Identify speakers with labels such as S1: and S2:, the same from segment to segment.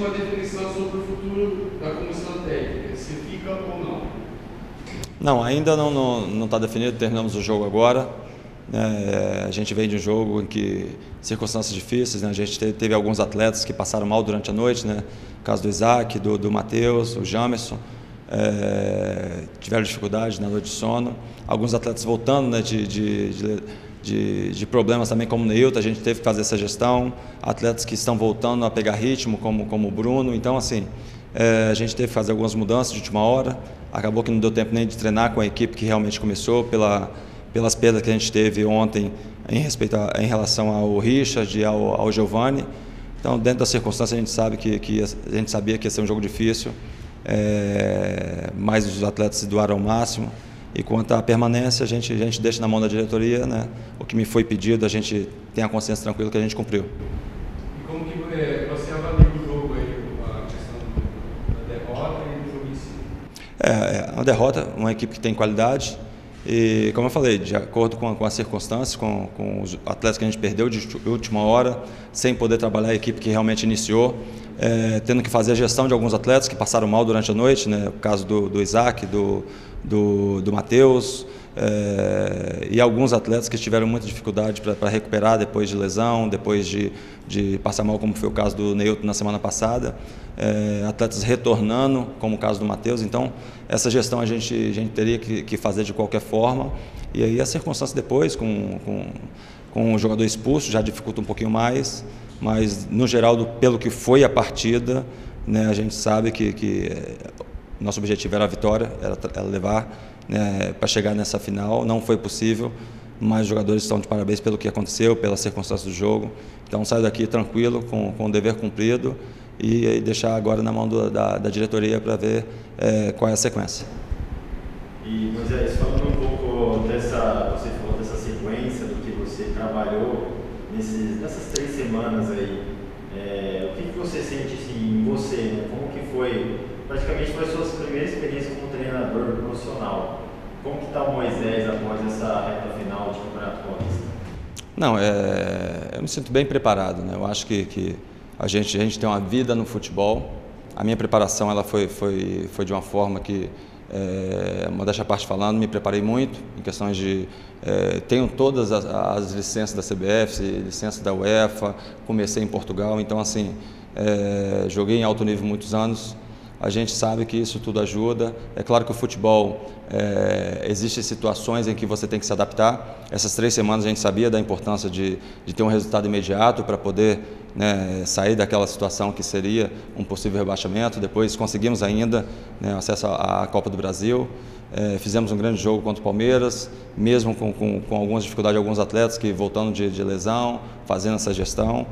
S1: uma definição sobre o futuro da comissão técnica, se fica ou não?
S2: Não, ainda não está definido, terminamos o jogo agora. A gente vem de um jogo em que circunstâncias difíceis, né? A gente teve alguns atletas que passaram mal durante a noite, né? O caso do Isaac, do Matheus, o Jamerson, tiveram dificuldade na noite de sono. Alguns atletas voltando, né, de problemas também, como o Neilton, a gente teve que fazer essa gestão. Atletas que estão voltando a pegar ritmo, como o Bruno. Então, assim, a gente teve que fazer algumas mudanças de última hora. Acabou que não deu tempo nem de treinar com a equipe que realmente começou, pelas perdas que a gente teve ontem em relação ao Richard e ao Giovani. Então, dentro das circunstâncias, a gente sabe a gente sabia que ia ser um jogo difícil, mas os atletas se doaram ao máximo. E quanto à permanência, a gente deixa na mão da diretoria, né? O que me foi pedido, a gente tem a consciência tranquila que a gente cumpriu.
S1: E como que você avalia o jogo aí, a questão da derrota e do jogo em si?
S2: Uma derrota, uma equipe que tem qualidade. E, como eu falei, de acordo com as circunstâncias, com os atletas que a gente perdeu de última hora, sem poder trabalhar a equipe que realmente iniciou, tendo que fazer a gestão de alguns atletas que passaram mal durante a noite, né? O caso do Isaac, do Matheus, e alguns atletas que tiveram muita dificuldade para recuperar depois de lesão, depois de passar mal, como foi o caso do Neilton na semana passada, atletas retornando, como o caso do Matheus. Então, essa gestão a gente teria que fazer de qualquer forma, e aí a circunstância depois, com o jogador expulso, já dificulta um pouquinho mais, mas no geral, pelo que foi a partida, né, a gente sabe que nosso objetivo era a vitória, era levar, né, para chegar nessa final. Não foi possível, mas os jogadores estão de parabéns pelo que aconteceu, pelas circunstâncias do jogo. Então, saio daqui tranquilo, com o dever cumprido, e deixar agora na mão da diretoria para ver qual é a sequência.
S3: E, Moisés, falando um pouco você falou dessa sequência, do que você trabalhou nessas 3 semanas aí, o que você sente assim, em você, né? Como que foi, praticamente foi a sua primeira experiência como treinador profissional? Como que está o Moisés após essa reta final de Campeonato Paulista?
S2: Não, eu me sinto bem preparado, né? Eu acho que a gente tem uma vida no futebol. A minha preparação ela foi de uma forma que, modéstia à parte falando, me preparei muito em questões de... tenho todas as licenças da CBF, licença da UEFA, comecei em Portugal, então assim, joguei em alto nível muitos anos. A gente sabe que isso tudo ajuda. É claro que o futebol, existem situações em que você tem que se adaptar. Essas 3 semanas a gente sabia da importância de ter um resultado imediato para poder, né, sair daquela situação que seria um possível rebaixamento. Depois conseguimos ainda, né, acesso à Copa do Brasil. Fizemos um grande jogo contra o Palmeiras, mesmo com algumas dificuldades de alguns atletas que voltando de lesão, fazendo essa gestão.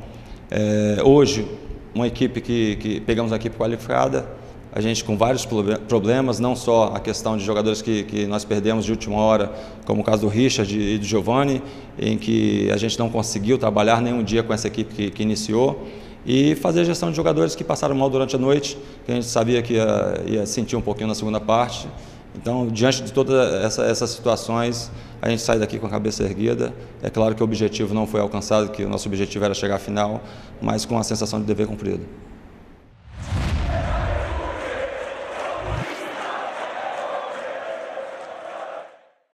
S2: Hoje, uma equipe pegamos uma equipe qualificada. A gente com vários problemas, não só a questão de jogadores que nós perdemos de última hora, como o caso do Richard e do Giovani, em que a gente não conseguiu trabalhar nenhum dia com essa equipe que iniciou, e fazer a gestão de jogadores que passaram mal durante a noite, que a gente sabia que ia sentir um pouquinho na segunda parte. Então, diante de todas essas situações, a gente sai daqui com a cabeça erguida. É claro que o objetivo não foi alcançado, que o nosso objetivo era chegar à final, mas com a sensação de dever cumprido.